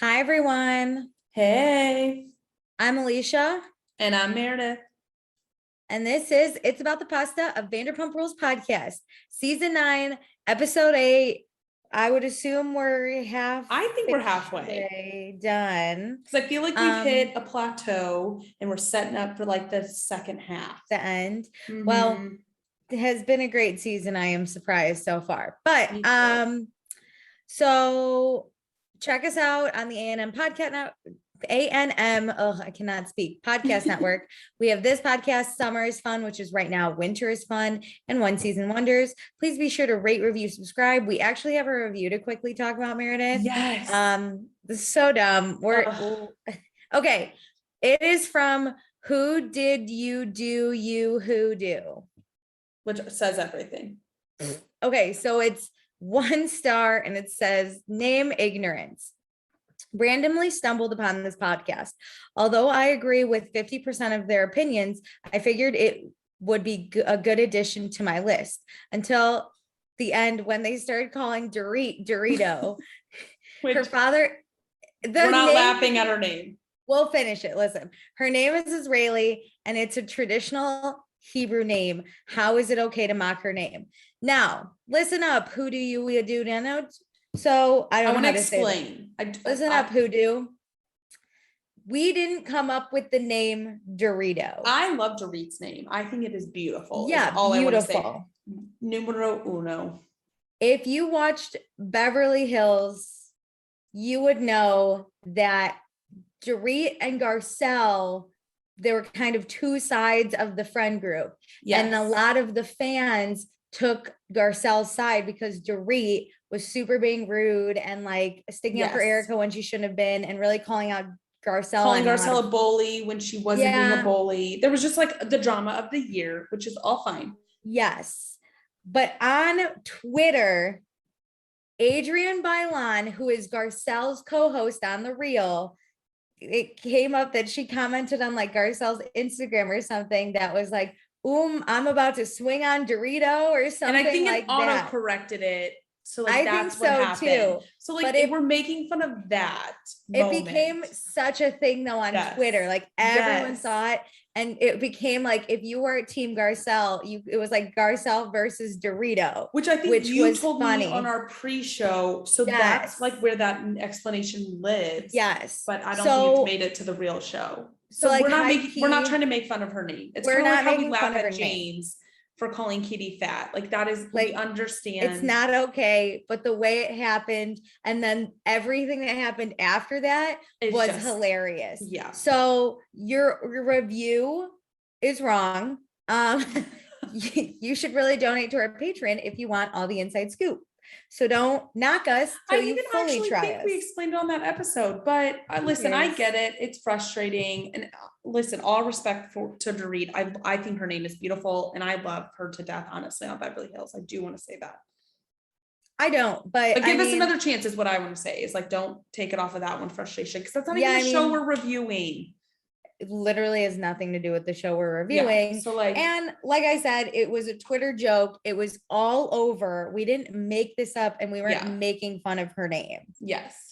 Hi, everyone. Hey, I'm Alicia, and I'm Meredith. and this is It's About the Pasta of Vanderpump Rules podcast, season 9, episode 8. I would assume we're I think we're halfway done. because I feel like we've hit a plateau and we're setting up for like the second half. The end. Well, it has been a great season. I am surprised so far. But so check us out on the A&M podcast A&M, I cannot speak, podcast network. We have this podcast, Summer is Fun, which is right now Winter is Fun, and One Season Wonders. Please be sure to rate, review, subscribe. We actually have a review to quickly talk about, Meredith. Yes. This is so dumb. Okay. It is from Who Did You Do You Who Do? Which says everything. Okay, so it's 1 star and it says name ignorance. Randomly stumbled upon this podcast. Although I agree with 50% of their opinions, I figured it would be a good addition to my list until the end when they started calling Dorito. Her father. We're not laughing at her name. We'll finish it. Listen, her name is Israeli and it's a traditional Hebrew name. How is it okay to mock her name? Now, listen up. Who do you do now? So I don't know how to explain. Listen up, Hoodoo. We didn't come up with the name Dorito. I love Dorit's name. I think it is beautiful. Yeah, all beautiful. I want to say. Numero uno. If you watched Beverly Hills, you would know that Dorit and Garcelle, they were kind of two sides of the friend group. Yes. And a lot of the fans took Garcelle's side because Dorit was super being rude and like sticking up for Erica when she shouldn't have been and really calling out Garcelle. Calling Garcelle a bully when she wasn't being a bully. There was just like the drama of the year, which is all fine. Yes. But on Twitter, Adrienne Bailon, who is Garcelle's co-host on The Real, it came up that she commented on like Garcelle's Instagram or something that was like, I'm about to swing on Dorito or something. And I think like it auto-corrected it. So like that's what happened. Too. So like if we're making fun of that. It became such a thing though on Twitter. Like everyone saw it. And it became like if you were Team Garcelle, it was like Garcelle versus Dorito. Which I think you told me on our pre-show. So that's like where that explanation lives. Yes. But I don't think it's made it to the real show. So like we're not trying to make fun of her name. It's kind of like how we laugh at James for calling Kitty fat. Like that is like, we understand. It's not okay, but the way it happened and then everything that happened after that was hilarious. Yeah. So your review is wrong. You should really donate to our Patreon if you want all the inside scoop. So don't knock us till you fully try us. We explained on that episode, but listen, I get it. It's frustrating. And listen, all respect to Dorit. I think her name is beautiful and I love her to death, honestly, on Beverly Hills. I do want to say that. I don't, but give us another chance is what I want to say is like, don't take it off of that one frustration. Cause that's not even the show we're reviewing. It literally has nothing to do with the show we're reviewing. So like I said, it was a Twitter joke. It was all over. We didn't make this up and we weren't making fun of her name. Yes.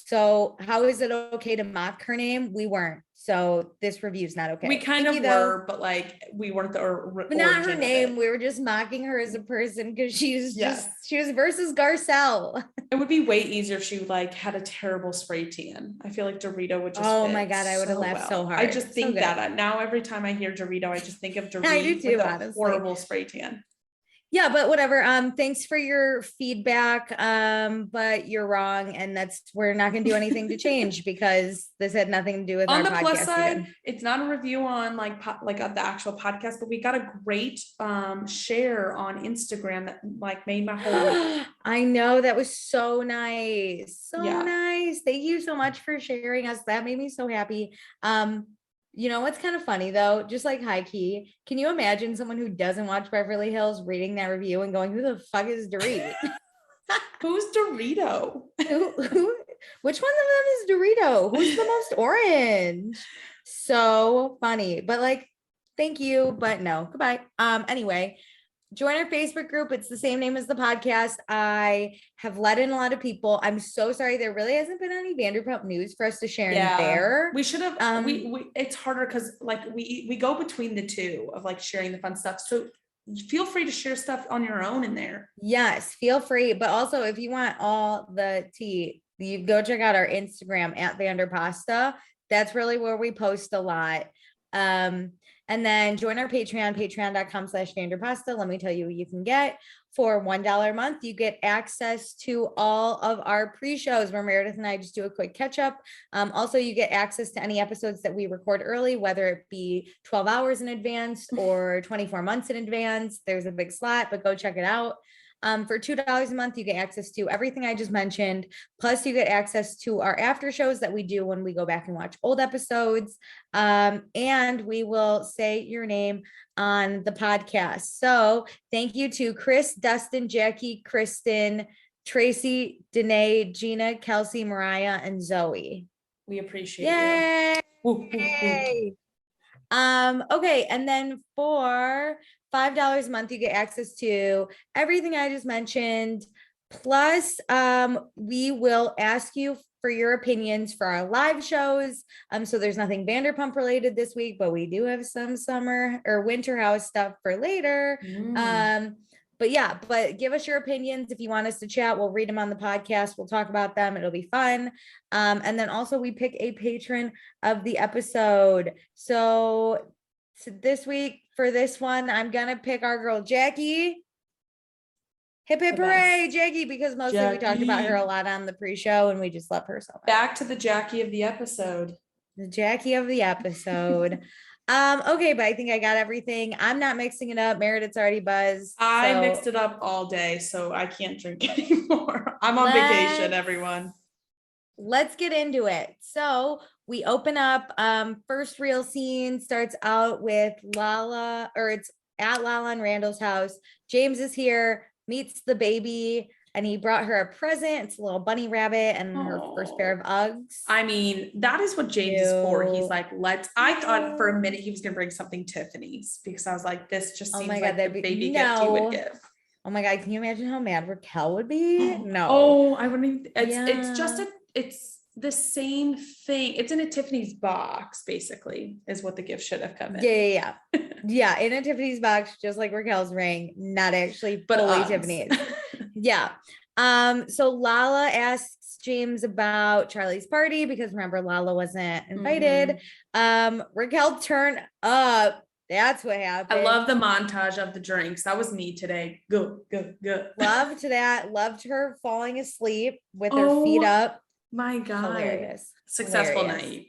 So how is it okay to mock her name? We weren't. So this review is not okay. We kind of were, but like we weren't but not her name. We were just mocking her as a person because she was versus Garcelle. It would be way easier if she like had a terrible spray tan. I feel like Dorito would just. Oh my God, I would have laughed so hard. I just think that now every time I hear Dorito, I just think of Dorito I do too, with a honestly. horrible spray tan. Yeah, but whatever. Thanks for your feedback. But you're wrong, and we're not going to do anything to change because this had nothing to do with on our the podcast. Plus side, it's not a review on like the actual podcast, but we got a great share on Instagram that like made my whole. I know, that was so nice, nice. Thank you so much for sharing us. That made me so happy. You know what's kind of funny though, just like high key, can you imagine someone who doesn't watch Beverly Hills reading that review and going, who the fuck is Dorit? Who's Dorito? Which one of them is Dorito? Who's the most orange? So funny, but like, thank you, but no, goodbye. Anyway, join our Facebook group. It's the same name as the podcast. I have let in a lot of people. I'm so sorry. There really hasn't been any Vanderpump news for us to share in there. We should have, we it's harder because like we go between the two of like sharing the fun stuff. So feel free to share stuff on your own in there. Yes, feel free. But also if you want all the tea, you go check out our Instagram at Vanderpasta. That's really where we post a lot. And then join our Patreon, patreon.com/Vanderpasta. Let me tell you what you can get. For $1 a month, you get access to all of our pre-shows where Meredith and I just do a quick catch up. Also, you get access to any episodes that we record early, whether it be 12 hours in advance or 24 months in advance. There's a big slot, but go check it out. For $2 a month, you get access to everything I just mentioned. Plus, you get access to our after shows that we do when we go back and watch old episodes. And we will say your name on the podcast. So thank you to Chris, Dustin, Jackie, Kristen, Tracy, Danae, Gina, Kelsey, Mariah, and Zoe. We appreciate Yay! you. Woo, woo, woo. Okay, and then for $5 a month, you get access to everything I just mentioned. Plus, we will ask you for your opinions for our live shows. So there's nothing Vanderpump related this week, but we do have some summer or winter house stuff for later. But yeah, but give us your opinions. If you want us to chat, we'll read them on the podcast. We'll talk about them. It'll be fun. And then also we pick a patron of the episode. So this week for this one, I'm going to pick our girl, Jackie. Hip hip hooray, Jackie, because mostly we talked about her a lot on the pre-show and we just love her so much. Back to the Jackie of the episode. The Jackie of the episode. Okay, but I think I got everything. I'm not mixing it up. Meredith's already buzzed. I mixed it up all day, so I can't drink anymore. I'm on vacation, everyone. Let's get into it. So we open up. First real scene starts out with Lala, or it's at Lala and Randall's house. James is here, meets the baby, and he brought her a present. It's a little bunny rabbit and her first pair of Uggs. I mean, that is what James is for. He's like, I thought for a minute he was going to bring something Tiffany's because I was like, this just seems like the baby gift he would give. Oh my God. Can you imagine how mad Raquel would be? No. Oh, I wouldn't. It's the same thing. It's in a Tiffany's box, basically, is what the gift should have come in. Yeah. Yeah. In a Tiffany's box, just like Raquel's ring, not actually fully Tiffany's. Yeah. So Lala asks James about Charlie's party because remember Lala wasn't invited. Raquel turned up. That's what happened. I love the montage of the drinks. That was me today. Good. Loved that. Loved her falling asleep with her feet up. My God. Hilarious. Successful night.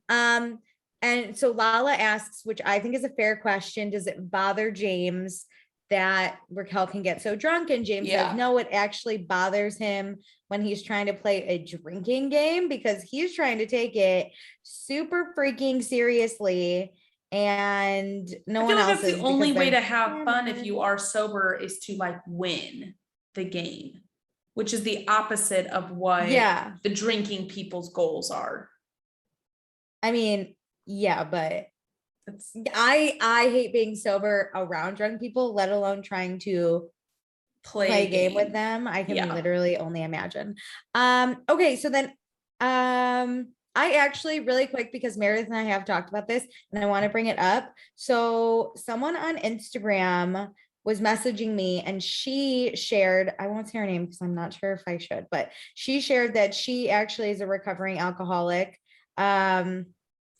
And so Lala asks, which I think is a fair question, does it bother James that Raquel can get so drunk? And James says, no, it actually bothers him when he's trying to play a drinking game because he's trying to take it super freaking seriously. And no one else is. The only way to have fun if you are sober is to like win the game, which is the opposite of what the drinking people's goals are. I mean, yeah, but I hate being sober around drunk people, let alone trying to play a game with them. I can literally only imagine. Okay, so then I actually really quick, because Meredith and I have talked about this and I want to bring it up. So someone on Instagram was messaging me and she shared, I won't say her name because I'm not sure if I should, but she shared that she actually is a recovering alcoholic. I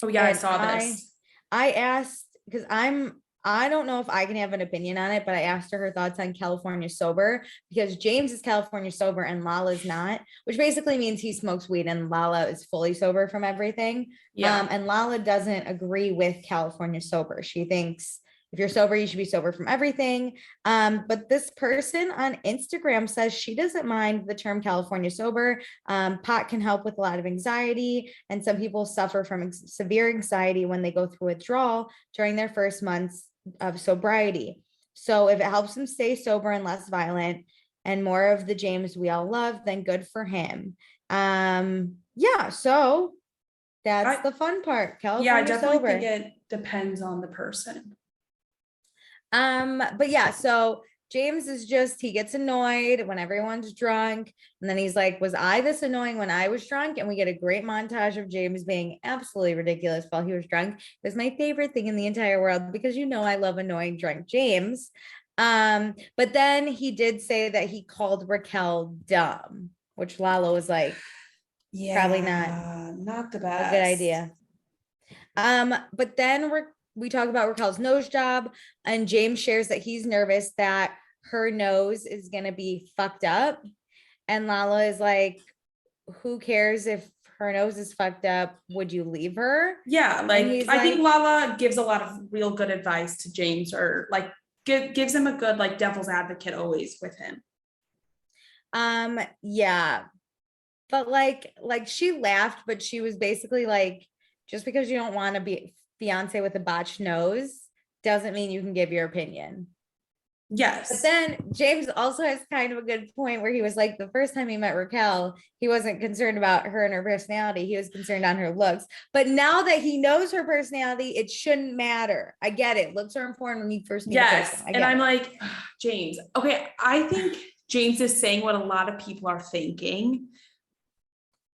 saw this. I asked, because I don't know if I can have an opinion on it, but I asked her thoughts on California sober, because James is California sober and Lala's not, which basically means he smokes weed and Lala is fully sober from everything. And Lala doesn't agree with California sober. She thinks if you're sober, you should be sober from everything. But this person on Instagram says she doesn't mind the term California sober. Pot can help with a lot of anxiety, and some people suffer from severe anxiety when they go through withdrawal during their first months of sobriety. So if it helps them stay sober and less violent and more of the James we all love, then good for him. So that's the fun part. California I definitely sober. think it depends on the person. But yeah, so James is just, he gets annoyed when everyone's drunk. And then he's like, was I this annoying when I was drunk? And we get a great montage of James being absolutely ridiculous while he was drunk. It was my favorite thing in the entire world because I love annoying drunk James. But then he did say that he called Raquel dumb, which Lala was like, Yeah, probably not the a best. good idea. But then we talk about Raquel's nose job, and James shares that he's nervous that her nose is gonna be fucked up. And Lala is like, who cares if her nose is fucked up? Would you leave her? Yeah, And like he's I think like, Lala gives a lot of real good advice to James, or like gives him a good like devil's advocate always with him. yeah. But like she laughed, but she was basically like, just because you don't want to be fiance with a botched nose doesn't mean you can give your opinion. But Yes. then James also has kind of a good point where he was like, the first time he met Raquel, he wasn't concerned about her and her personality. He was concerned on her looks. But now that he knows her personality, it shouldn't matter. I get it. Looks are important when you first meet a person. And I'm like, James, okay, I think James is saying what a lot of people are thinking,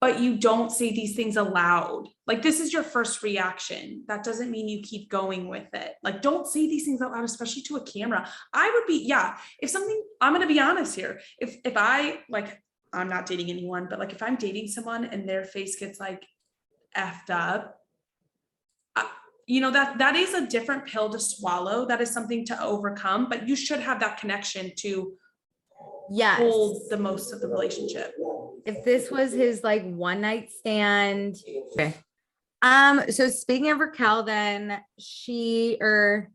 but you don't say these things aloud. Like, this is your first reaction. That doesn't mean you keep going with it. Like, don't say these things out loud, especially to a camera. I would be, yeah, if something, I'm going to be honest here. If I, like, I'm not dating anyone, but like, if I'm dating someone and their face gets like effed up, that is a different pill to swallow. That is something to overcome, but you should have that connection to hold the most of the relationship. If this was his like one night stand. Okay. So speaking of Raquel, then she's at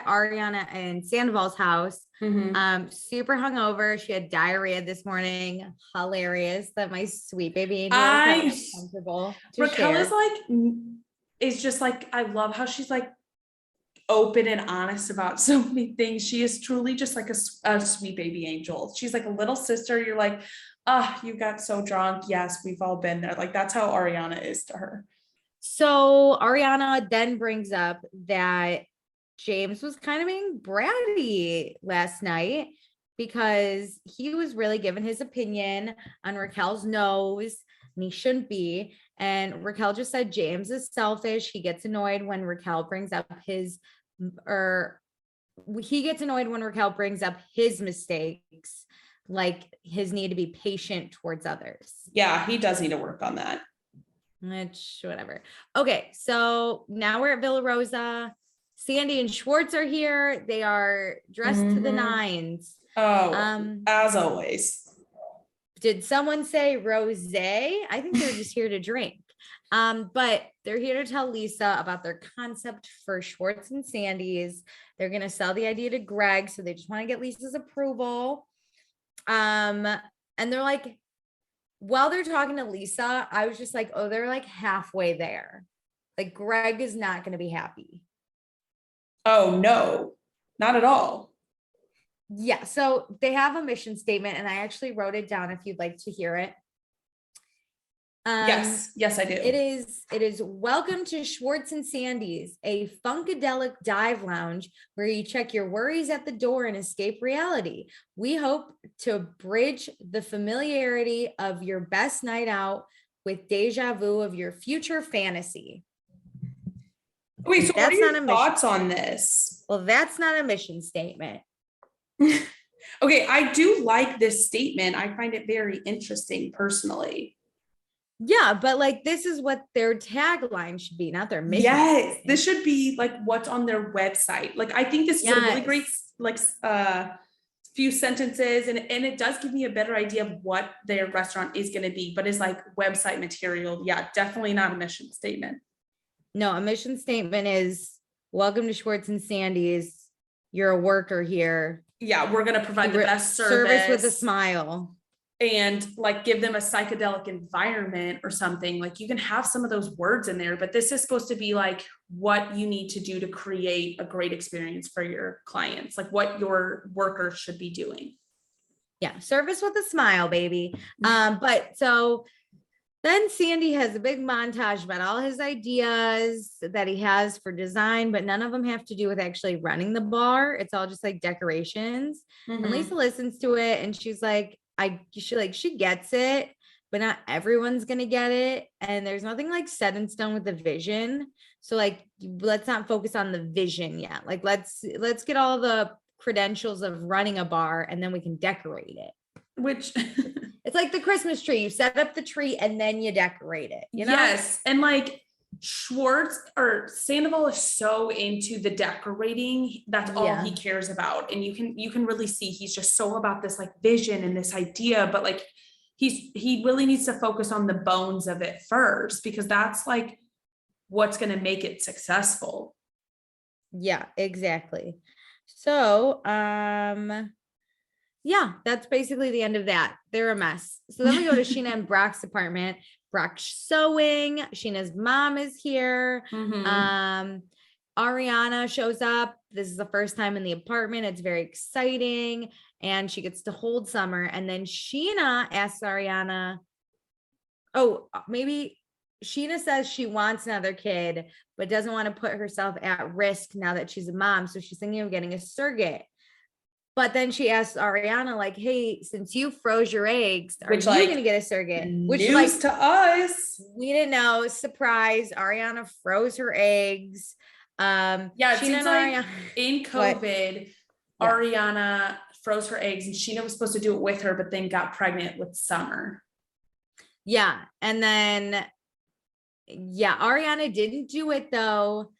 Ariana and Sandoval's house. Super hungover. She had diarrhea this morning. Hilarious that my sweet baby angel is comfortable. Raquel is just like, I love how she's like open and honest about so many things. She is truly just like a sweet baby angel. She's like a little sister. You're like, you got so drunk. Yes, we've all been there. Like, that's how Ariana is to her. So Ariana then brings up that James was kind of being bratty last night because he was really giving his opinion on Raquel's nose, and he shouldn't be. And Raquel just said James is selfish. He gets annoyed when Raquel brings up his mistakes, like his need to be patient towards others. Yeah, he does need to work on that. Which, whatever. Okay, so now we're at Villa Rosa. Sandy and Schwartz are here. They are dressed to the nines. As always. Did someone say rosé? I think they're just here to drink. But they're here to tell Lisa about their concept for Schwartz and Sandy's. They're going to sell the idea to Greg, so they just want to get Lisa's approval. And they're like, while they're talking to Lisa, I was just like, oh, they're like halfway there. Like, Greg is not going to be happy. Oh, no, not at all. Yeah, so they have a mission statement, and I actually wrote it down if you'd like to hear it. Yes, I do. It is welcome to Schwartz and Sandy's, a funkadelic dive lounge where you check your worries at the door and escape reality. We hope to bridge the familiarity of your best night out with deja vu of your future fantasy. Wait, so what are your thoughts on this? Well, that's not a mission statement. Okay, I do like this statement. I find it very interesting personally. Yeah, but like, this is what their tagline should be, not their mission. Yes, this should be like what's on their website. Like, I think this is a really great, like, few sentences, and it does give me a better idea of what their restaurant is going to be, but it's like website material. Yeah, definitely not a mission statement. No, a mission statement is welcome to Schwartz and Sandy's. You're a worker here. Yeah, we're going to provide the best service with a smile. And like give them a psychedelic environment or something. Like, you can have some of those words in there, but this is supposed to be like what you need to do to create a great experience for your clients, like what your workers should be doing. Yeah, service with a smile, baby. But so Then Sandy has a big montage about all his ideas that he has for design, but none of them have to do with actually running the bar. It's all just like decorations. And Lisa listens to it and she's like, she gets it, but not everyone's gonna get it. And there's nothing like set in stone with the vision. So like, let's not focus on the vision yet. Like, let's get all the credentials of running a bar and then we can decorate it. Which it's like the Christmas tree. You set up the tree and then you decorate it, you know? Yes. And like Schwartz or Sandoval is so into the decorating. That's all he cares about. And you can really see he's just so about this like vision and this idea, but like he really needs to focus on the bones of it first, because that's like what's going to make it successful. Yeah, exactly. So, yeah, that's basically the end of that. They're a mess. So then we go to Sheena and Brock's apartment. Brock's sewing. Sheena's mom is here. Ariana shows up. This is the first time in the apartment. It's very exciting. And she gets to hold Summer. And then Sheena asks Ariana, maybe Sheena says she wants another kid, but doesn't want to put herself at risk now that she's a mom. So she's thinking of getting a surrogate. But then she asks Ariana, like, hey, since you froze your eggs, are you going to get a surrogate? Which news to us. We didn't know. Surprise. Ariana froze her eggs. Yeah, it seems like in COVID, Ariana froze her eggs and Sheena was supposed to do it with her, but then got pregnant with Summer. Yeah. And then, Ariana didn't do it though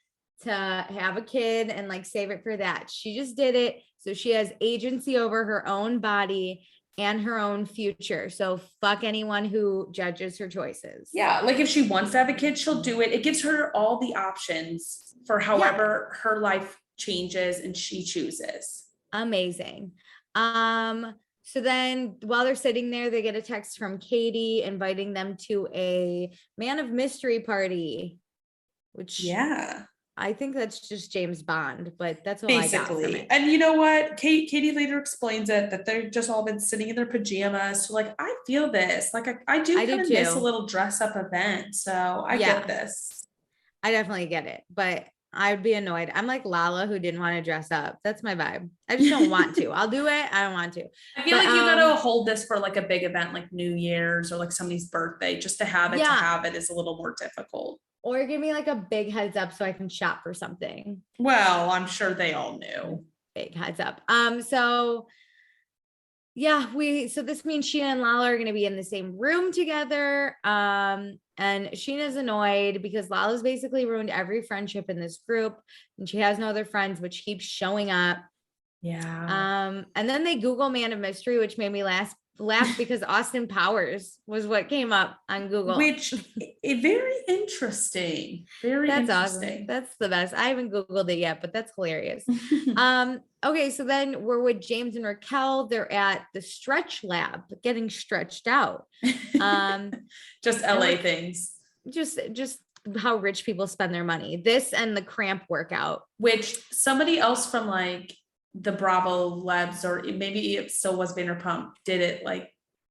to have a kid and like save it for that. She just did it. So she has agency over her own body and her own future. So fuck anyone who judges her choices. Yeah. Like if she wants to have a kid, she'll do it. It gives her all the options for however her life changes and she chooses. Amazing. So then while they're sitting there, they get a text from Katie inviting them to a Man of Mystery party, which I think that's just James Bond, but that's all I got from it. And you know what? Katie later explains it that they've just all been sitting in their pajamas. So like, I feel this. Like I do kind of miss a little dress up event. So I get this. I definitely get it, but I'd be annoyed. I'm like Lala who didn't want to dress up. That's my vibe. I just don't want to. I'll do it. I don't want to. I feel like you gotta hold this for like a big event like New Year's or like somebody's birthday. Just to have it is a little more difficult. Or give me like a big heads up so I can shop for something. Well, I'm sure they all knew. Big heads up. So this means Sheena and Lala are going to be in the same room together. And Sheena's annoyed because Lala's basically ruined every friendship in this group and she has no other friends, which keeps showing up. Yeah. And then they Google Man of Mystery, which made me laugh because Austin Powers was what came up on Google. Which is very interesting. That's awesome. That's the best. I haven't Googled it yet, but that's hilarious. Okay, so then we're with James and Raquel. They're at the stretch lab, getting stretched out. Just LA things. Just how rich people spend their money. This and the cramp workout. Which somebody else from like the Bravo Labs, or maybe it still was Vanderpump, did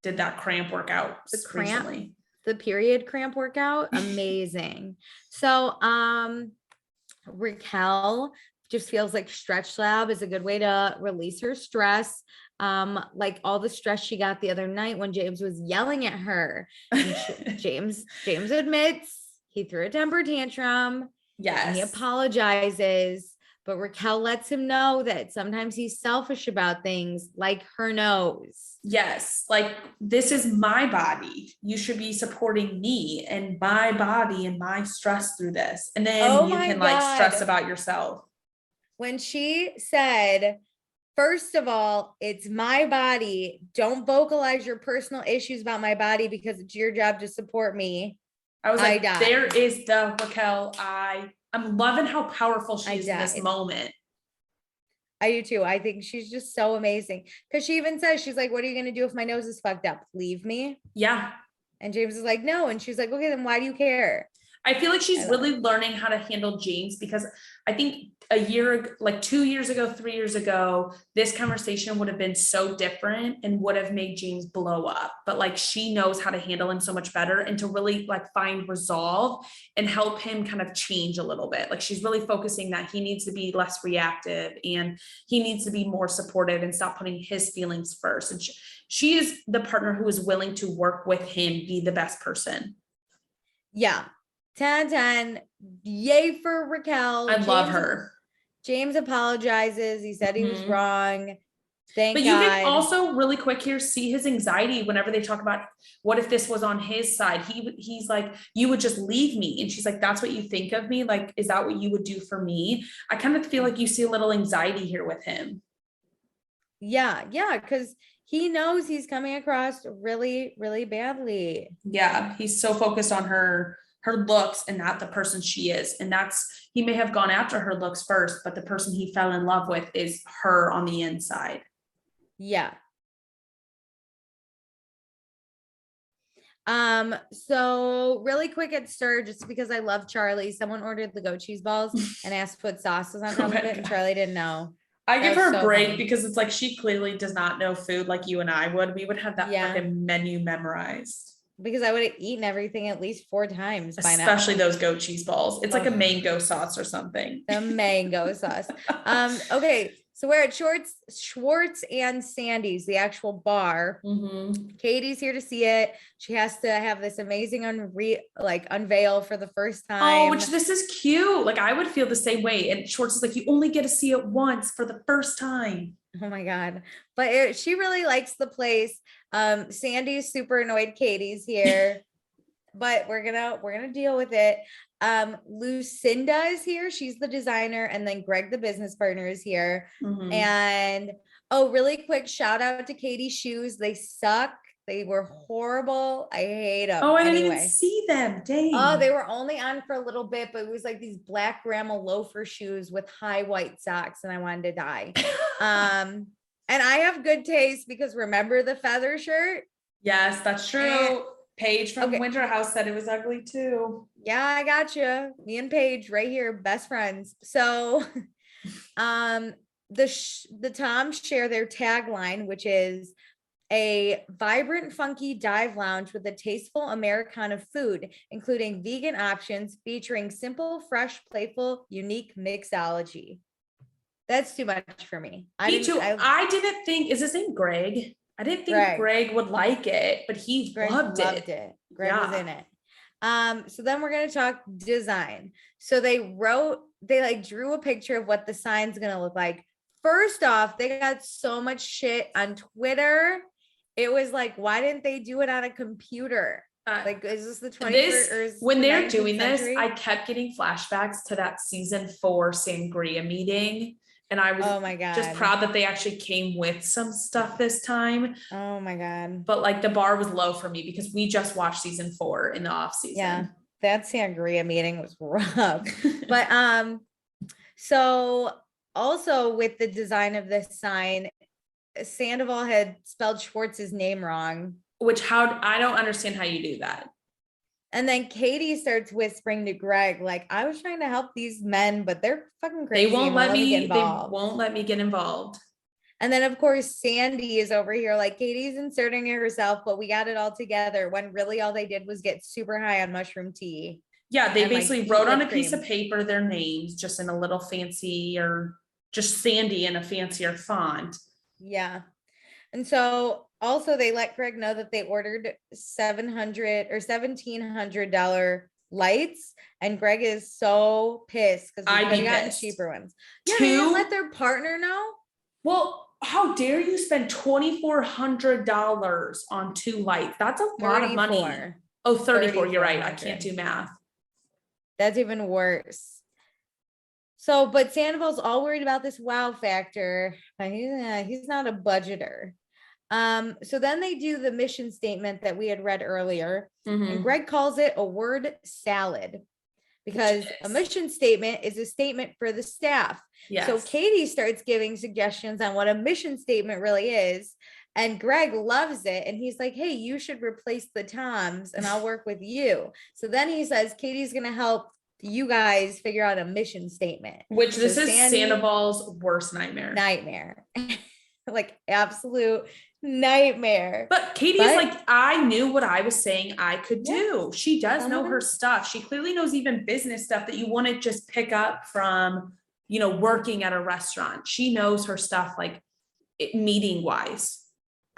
that cramp workout recently. The period cramp workout. Amazing. So Raquel just feels like stretch lab is a good way to release her stress. Like all the stress she got the other night when James was yelling at her. James admits he threw a temper tantrum. Yes. And he apologizes. But Raquel lets him know that sometimes he's selfish about things like her nose. Yes. Like, this is my body. You should be supporting me and my body and my stress through this. And then you can like stress about yourself. When she said, first of all, it's my body. Don't vocalize your personal issues about my body because it's your job to support me. I was like, there is the Raquel. I'm loving how powerful she is in this moment. I do too. I think she's just so amazing. Because she even says, she's like, what are you going to do if my nose is fucked up? Leave me? Yeah. And James is like, no. And she's like, okay, then why do you care? I feel like she's really learning how to handle James, because I think a year, like 2 years ago, 3 years ago, this conversation would have been so different and would have made James blow up. But like, she knows how to handle him so much better, and to really like find resolve and help him kind of change a little bit. Like, she's really focusing that he needs to be less reactive and he needs to be more supportive and stop putting his feelings first. And she is the partner who is willing to work with him, be the best person. Yeah. 10/10. Yay for Raquel. I love her. James apologizes. He said he was wrong. Thank God. But you can also really quick here see his anxiety whenever they talk about what if this was on his side. He's like, you would just leave me. And she's like, that's what you think of me? Like, is that what you would do for me? I kind of feel like you see a little anxiety here with him. Yeah, because he knows he's coming across really, really badly. Yeah, he's so focused on her looks and not the person she is. And he may have gone after her looks first, but the person he fell in love with is her on the inside. Yeah. So really quick at Stir, just because I love Charlie, someone ordered the goat cheese balls and asked to put sauces on top of it, and Charlie didn't know. I give her a break because it's like, she clearly does not know food like you and I would. We would have that fucking menu memorized. Because I would have eaten everything at least 4 times by now. Especially those goat cheese balls. It's like a mango sauce or something. The mango sauce. Okay, so we're at Schwartz and Sandy's, the actual bar. Katie's here to see it. She has to have this amazing unveil for the first time. Oh, which this is cute. Like, I would feel the same way. And Schwartz is like, you only get to see it once for the first time. Oh my God. But she really likes the place. Sandy's super annoyed Katie's here, but we're gonna deal with it. Lucinda is here. She's the designer. And then Greg, the business partner, is here. And really quick shout out to Katie's shoes. They suck. They were horrible. I hate them. Oh, I didn't even see them. Dang. Oh, they were only on for a little bit, but it was like these black grandma loafer shoes with high white socks, and I wanted to die. And I have good taste because remember the feather shirt? Yes, that's true. Paige from Winter House said it was ugly too. Yeah, I got you. Me and Paige right here, best friends. So, the Toms share their tagline, which is a vibrant, funky dive lounge with a tasteful Americana food, including vegan options, featuring simple, fresh, playful, unique mixology. That's too much for me. Me too. I didn't think, is his name Greg? I didn't think Greg would like it, but he loved it. Greg was in it. So then we're going to talk design. So they drew a picture of what the sign's going to look like. First off, they got so much shit on Twitter. It was like, why didn't they do it on a computer? Like, is this the 21st? When they're doing this, I kept getting flashbacks to that season 4 sangria meeting. And I was just proud that they actually came with some stuff this time. Oh my God. But like, the bar was low for me because we just watched season 4 in the off season. Yeah, that sangria meeting was rough. But so also with the design of this sign, Sandoval had spelled Schwartz's name wrong. I don't understand how you do that. And then Katie starts whispering to Greg, like, I was trying to help these men, but they're fucking crazy. They won't let me get involved. And then of course, Sandy is over here like, Katie's inserting herself, but we got it all together, when really all they did was get super high on mushroom tea. Yeah, they basically wrote on a piece of paper their names, just in a little fancy, or just Sandy in a fancier font. Yeah. And so also they let Greg know that they ordered $700 or $1,700 lights, and Greg is so pissed because they got cheaper ones. Yeah, they didn't let their partner know. Well, how dare you spend $2,400 on 2 lights? That's a lot of money. Oh, 34. You're right. I can't do math. That's even worse. So, but Sandoval's all worried about this wow factor. He's not a budgeter. So then they do the mission statement that we had read earlier, and Greg calls it a word salad, because a mission statement is a statement for the staff. Yes. So Katie starts giving suggestions on what a mission statement really is. And Greg loves it. And he's like, hey, you should replace the Toms and I'll work with you. So then he says, Katie's going to help you guys figure out a mission statement. Which So this is Sandy- Sandoval's worst nightmare. Like absolute nightmare. But Katie is like, I knew what I was saying I could do. She does know her stuff. She clearly knows even business stuff that you wouldn't just pick up from, you know, working at a restaurant. She knows her stuff, like meeting wise.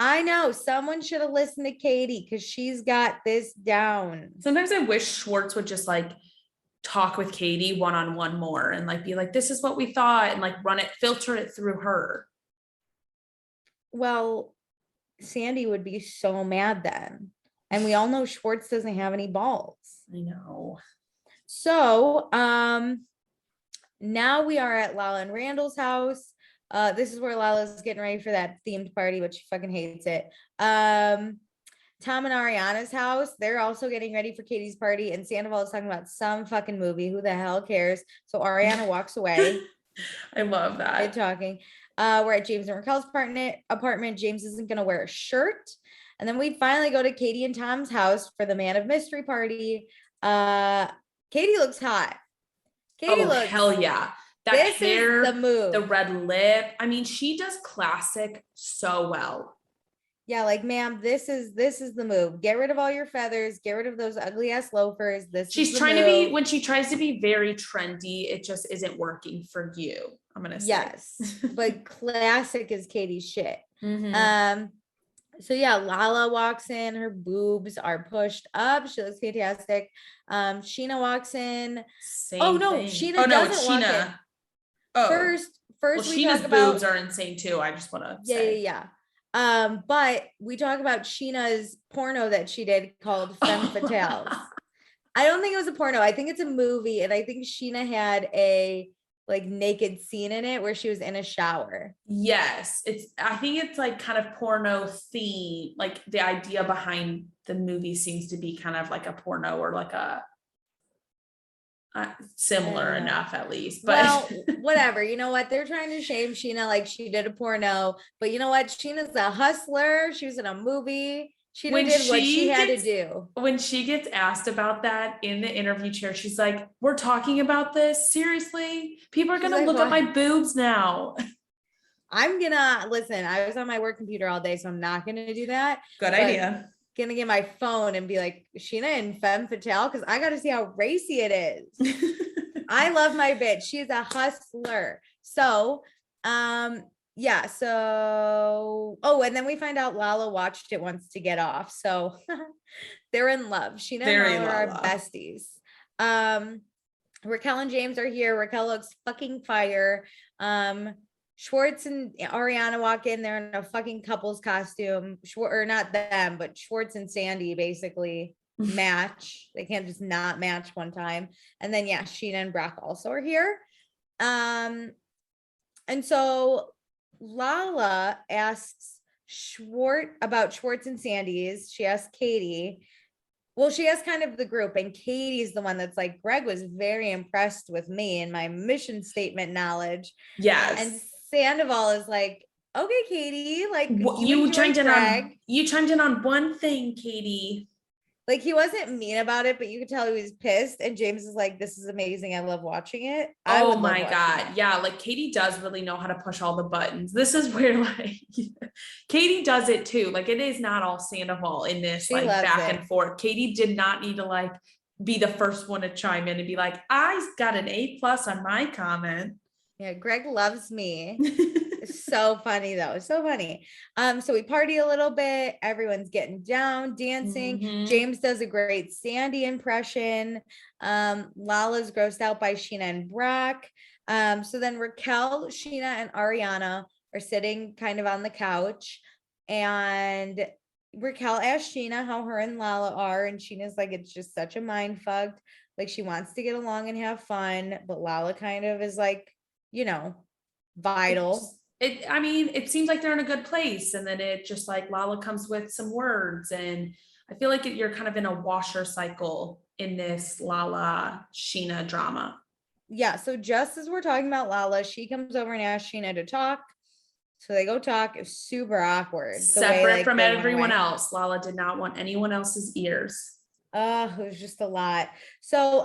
I know someone should have listened to Katie because she's got this down. Sometimes I wish Schwartz would just like talk with Katie one-on-one more and like be like, this is what we thought, and like filter it through her. Well, Sandy would be so mad then. And we all know Schwartz doesn't have any balls. I know. So now we are at Lala and Randall's house. This is where Lala's getting ready for that themed party, but she fucking hates it. Tom and Ariana's house, they're also getting ready for Katie's party, and Sandoval is talking about some fucking movie. Who the hell cares? So Ariana walks away. I love that. Good talking. We're at James and Raquel's apartment. James isn't going to wear a shirt. And then we finally go to Katie and Tom's house for the Man of Mystery party. Katie looks hot. Katie looks hell yeah. That this hair, is the move. the red lip. I mean, she does classic so well. Yeah, like, ma'am, this is the move. Get rid of all your feathers. Get rid of those ugly ass loafers. She's trying to be, when she tries to be very trendy, it just isn't working for you. I'm gonna say. Yes, but classic is Katie's shit. Mm-hmm. So yeah, Lala walks in. Her boobs are pushed up. She looks fantastic. Sheena walks in. Same thing. Sheena doesn't walk in. Oh, first well, we talk about boobs are insane too. I just want to say. Yeah. But we talk about Sheena's porno that she did called Femme Fatales. I don't think it was a porno. I think it's a movie, and I think Sheena had a like naked scene in it where she was in a shower. Yes, I think it's like kind of porno theme. Like the idea behind the movie seems to be kind of like a porno or like a similar enough at least, but well, whatever. You know what, they're trying to shame Sheena like she did a porno, but you know what, Sheena's a hustler. She was in a movie. She did what she had to do. When she gets asked about that in the interview chair, she's like, we're talking about this seriously? People are gonna look at my boobs now. I'm gonna listen. I was on my work computer all day, so I'm not gonna do that. Good idea. Gonna get my phone and be like, Sheena and Femme Fatale, because I gotta see how racy it is. I love my bitch. She's a hustler. So yeah, so and then we find out Lala watched it once to get off. So they're in love. Sheena and Lala are besties. Raquel and James are here. Raquel looks fucking fire. Schwartz and Ariana walk in. They're in a fucking couple's costume. Or not them, but Schwartz and Sandy basically match. They can't just not match one time. And then yeah, Sheena and Brock also are here. And so Lala asks Schwartz about Schwartz and Sandy's. She asks Katie. Well, she asked kind of the group, and Katie's the one that's like, Greg was very impressed with me and my mission statement knowledge. Yes. And Sandoval is like, okay, Katie, like you chimed in on one thing, Katie. Like he wasn't mean about it, but you could tell he was pissed. And James is like, this is amazing. I love watching it. Oh my God. Yeah. Like Katie does really know how to push all the buttons. This is where like Katie does it too. Like it is not all Sandoval in this like back and forth. Katie did not need to like be the first one to chime in and be like, I got an A+ on my comment. Yeah, Greg loves me. It's so funny though. It's so funny. So we party a little bit. Everyone's getting down, dancing. Mm-hmm. James does a great Sandy impression. Lala's grossed out by Sheena and Brock. So then Raquel, Sheena, and Ariana are sitting kind of on the couch. And Raquel asks Sheena how her and Lala are. And Sheena's like, it's just such a mind fuck. Like she wants to get along and have fun. But Lala kind of is like, you know, vital. It seems like they're in a good place. And then it just like Lala comes with some words. And I feel like you're kind of in a washer cycle in this Lala Sheena drama. Yeah. So just as we're talking about Lala, she comes over and asks Sheena to talk. So they go talk. It's super awkward. Separate from everyone else. Lala did not want anyone else's ears. Oh, it was just a lot. So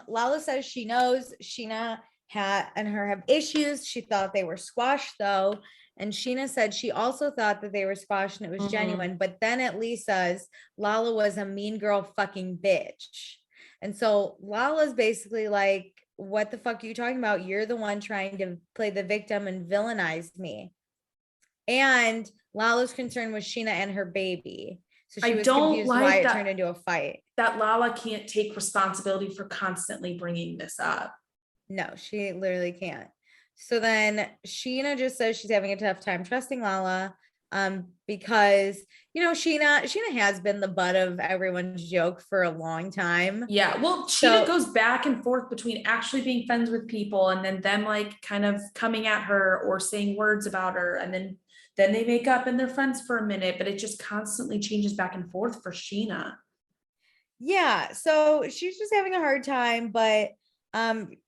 Lala says she knows Sheena and her have issues. She thought they were squashed though. And Sheena said she also thought that they were squashed and it was genuine. But then at least says Lala was a mean girl fucking bitch. And so Lala's basically like, what the fuck are you talking about? You're the one trying to play the victim and villainize me. And Lala's concern was Sheena and her baby. So she was confused why it turned into a fight. That Lala can't take responsibility for constantly bringing this up. No, she literally can't. So then Sheena just says she's having a tough time trusting Lala because, you know, Sheena has been the butt of everyone's joke for a long time. Yeah, well, Sheena goes back and forth between actually being friends with people and then them like kind of coming at her or saying words about her, and then they make up and they're friends for a minute, but it just constantly changes back and forth for Sheena. Yeah, so she's just having a hard time, but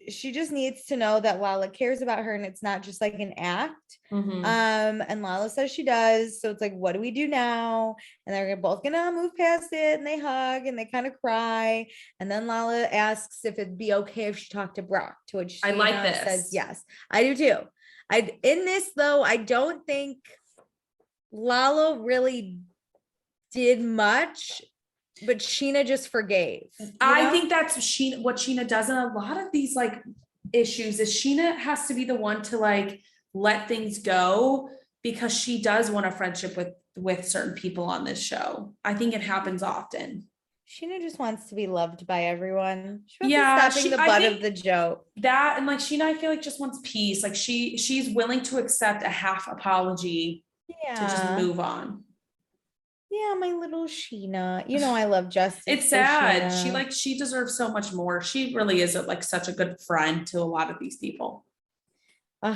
she just needs to know that Lala cares about her and it's not just like an act. And Lala says she does. So it's like, what do we do now? And they're both gonna move past it, and they hug and they kind of cry. And then Lala asks if it'd be okay if she talked to Brock, to which I like this. Says yes. I do too. In this though, I don't think Lala really did much, but Sheena just forgave. I think that's what Sheena does in a lot of these like issues is Sheena has to be the one to like let things go because she does want a friendship with certain people on this show. I think it happens often. Sheena just wants to be loved by everyone. She wants to stop being the butt of the joke. That, and like Sheena, I feel like just wants peace. Like she's willing to accept a half apology to just move on. Yeah, my little Sheena. You know, I love justice. It's sad. She deserves so much more. She really is like such a good friend to a lot of these people.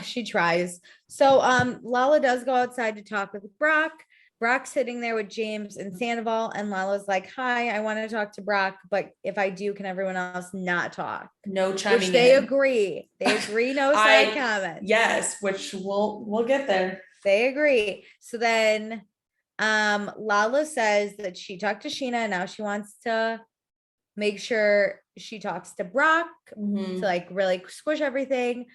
She tries. So Lala does go outside to talk with Brock. Brock's sitting there with James and Sandoval, and Lala's like, hi, I want to talk to Brock, but if I do, can everyone else not talk? No chiming which they agree. They agree, no side comments. Yes, which we'll get there. They agree. So then Lala says that she talked to Sheena and now she wants to make sure she talks to Brock to like really squish everything.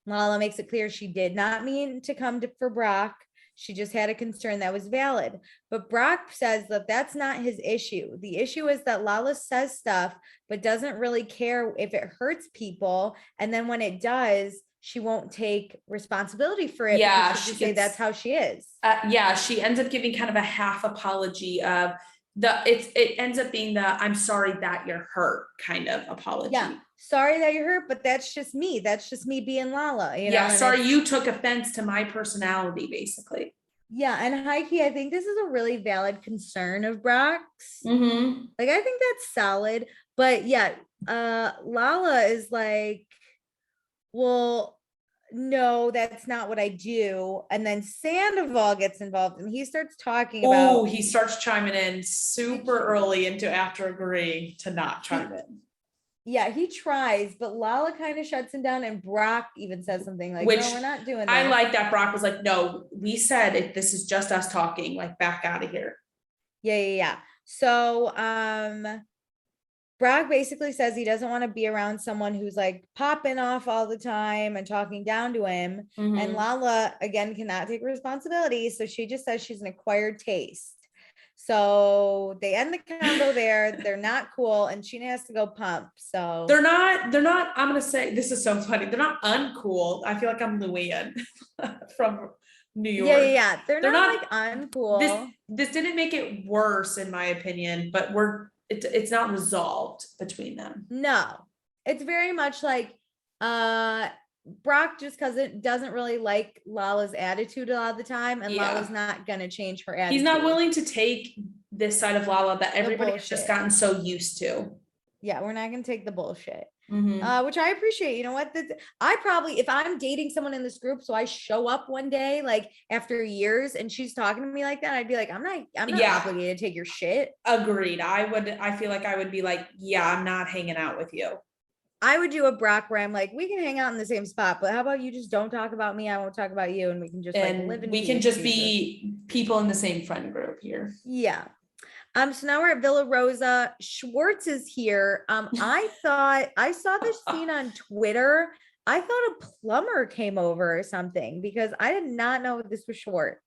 Lala makes it clear she did not mean to come for Brock. She just had a concern that was valid. But Brock says that that's not his issue. The issue is that Lala says stuff, but doesn't really care if it hurts people. And then when it does, she won't take responsibility for it. Yeah, she say that's how she is. She ends up giving kind of a half apology of it ends up being the I'm sorry that you're hurt kind of apology. Yeah, sorry that you're hurt, but that's just me. That's just me being Lala. You know? Yeah, sorry you took offense to my personality, basically. Yeah, and Heike, I think this is a really valid concern of Brock's. Like, I think that's solid. But yeah, Lala is like, well, no, that's not what I do. And then Sandoval gets involved and he starts talking about. Oh, he starts chiming in super early into after agreeing to not chime in. Yeah, he tries, but Lala kind of shuts him down, and Brock even says something like, no, we're not doing that. I like that Brock was like, no, we said this is just us talking, like back out of here. Yeah. So Brock basically says he doesn't want to be around someone who's like popping off all the time and talking down to him. And Lala, again, cannot take responsibility. So she just says she's an acquired taste. So they end the combo there. They're not cool. And Sheena has to go pump. So they're not, I'm going to say, this is so funny. They're not uncool. I feel like I'm Luann from New York. Yeah. They're not like uncool. This didn't make it worse in my opinion, but it's not resolved between them. No, it's very much like Brock just doesn't really like Lala's attitude a lot of the time, and Lala's not gonna change her attitude. He's not willing to take this side of Lala that everybody has just gotten so used to. Yeah, we're not gonna take the bullshit. Which I appreciate. You know what? I probably, if I'm dating someone in this group, so I show up one day, like after years, and she's talking to me like that, I'd be like, I'm not obligated to take your shit. Agreed. I feel like I would be like, yeah, I'm not hanging out with you. I would do a Brock where I'm like, we can hang out in the same spot, but how about you just don't talk about me? I won't talk about you, and we can just like live And in we can peace, just Jesus. be people in the same friend group here. Yeah. So now we're at Villa Rosa. Schwartz is here. I thought I saw this scene on Twitter. I thought a plumber came over or something because I did not know this was Schwartz.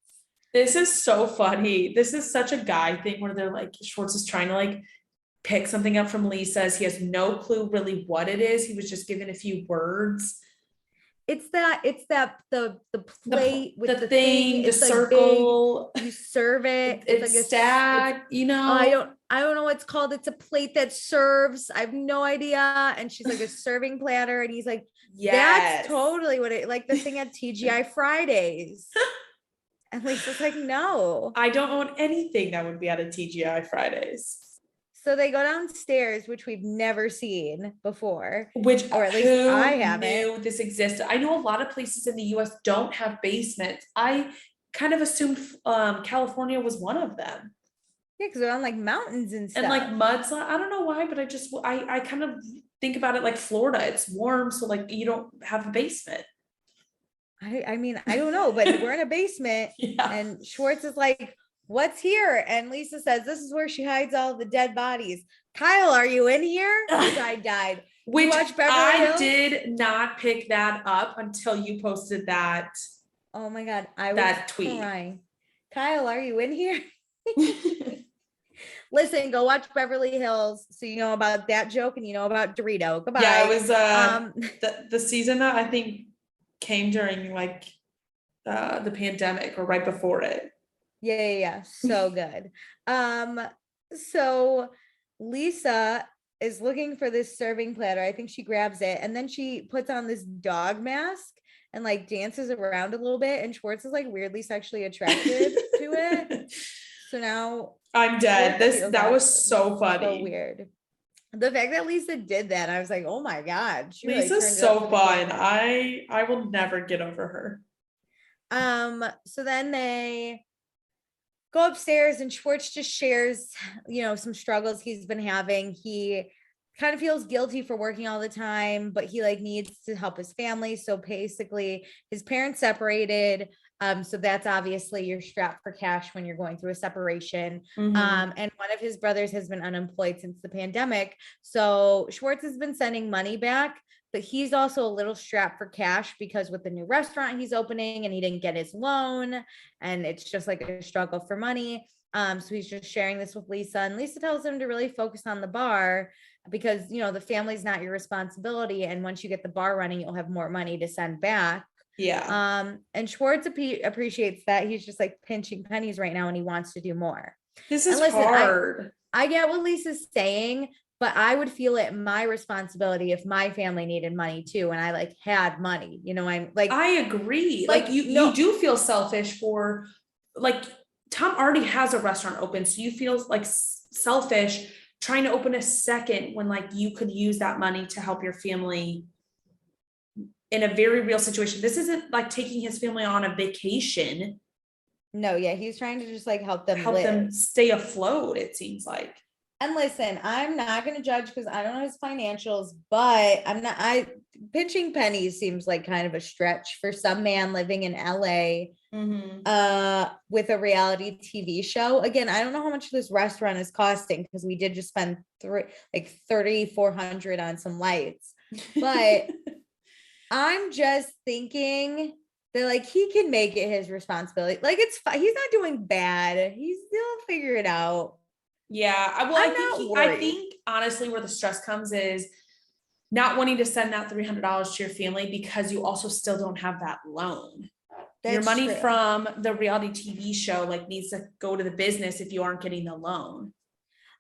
This is so funny. This is such a guy thing where they're like, Schwartz is trying to like pick something up from Lisa's. He has no clue really what it is. He was just given a few words. It's that the plate with the thing, the it's like circle. big, you serve it. It's like sad, you know. I don't know what it's called. It's a plate that serves. I have no idea. And she's like a serving platter, and he's like, yes, that's totally what it like the thing at TGI Fridays. And Lisa's like, no. I don't own anything that would be at a TGI Fridays. So they go downstairs, which we've never seen before. Which, or at least I haven't. Knew this existed. I know a lot of places in the US don't have basements. I kind of assumed California was one of them. Yeah, because they're on like mountains and stuff. And like mudslide. I don't know why, but I kind of think about it like Florida. It's warm, so like you don't have a basement. I mean, I don't know, but we're in a basement. Yeah. And Schwartz is like, what's here? And Lisa says, this is where she hides all the dead bodies. Kyle, are you in here? Which I died. Which I did not pick that up until you posted that. Oh my God. I was tweet. Crying. Kyle, are you in here? Listen, go watch Beverly Hills so you know about that joke and you know about Dorito. Goodbye. Yeah, it was the season that I think came during like the pandemic or right before it. Yeah. So good. So Lisa is looking for this serving platter. I think she grabs it and then she puts on this dog mask and like dances around a little bit. And Schwartz is like weirdly sexually attracted to it. So now I'm dead. That was so funny. So weird. The fact that Lisa did that, I was like, oh my God. Lisa's so fun. I will never get over her. So then they go upstairs and Schwartz just shares, some struggles he's been having. He kind of feels guilty for working all the time, but he like needs to help his family. So basically his parents separated. So that's obviously you're strapped for cash when you're going through a separation. Mm-hmm. And one of his brothers has been unemployed since the pandemic. So Schwartz has been sending money back, but he's also a little strapped for cash because with the new restaurant he's opening and he didn't get his loan and it's just like a struggle for money. So he's just sharing this with Lisa and Lisa tells him to really focus on the bar because, the family's not your responsibility. And once you get the bar running, you'll have more money to send back. Yeah. And Schwartz appreciates that. He's just like pinching pennies right now and he wants to do more. This is hard. I get what Lisa's saying, but I would feel it my responsibility if my family needed money too. And I like had money, I'm like, I agree. Like you do feel selfish for like Tom already has a restaurant open. So you feel like selfish trying to open a second when like you could use that money to help your family in a very real situation. This isn't like taking his family on a vacation. No, yeah, he's trying to just like help them stay afloat, it seems like. And listen, I'm not going to judge because I don't know his financials, but pinching pennies seems like kind of a stretch for some man living in LA with a reality TV show. Again, I don't know how much this restaurant is costing because we did just spend $3,400 on some lights, but I'm just thinking that like he can make it his responsibility. Like it's fine. He's not doing bad. He's still figure it out. Yeah. Well, I think honestly where the stress comes is not wanting to send that $300 to your family because you also still don't have that loan. Your money from the reality TV show like needs to go to the business if you aren't getting the loan.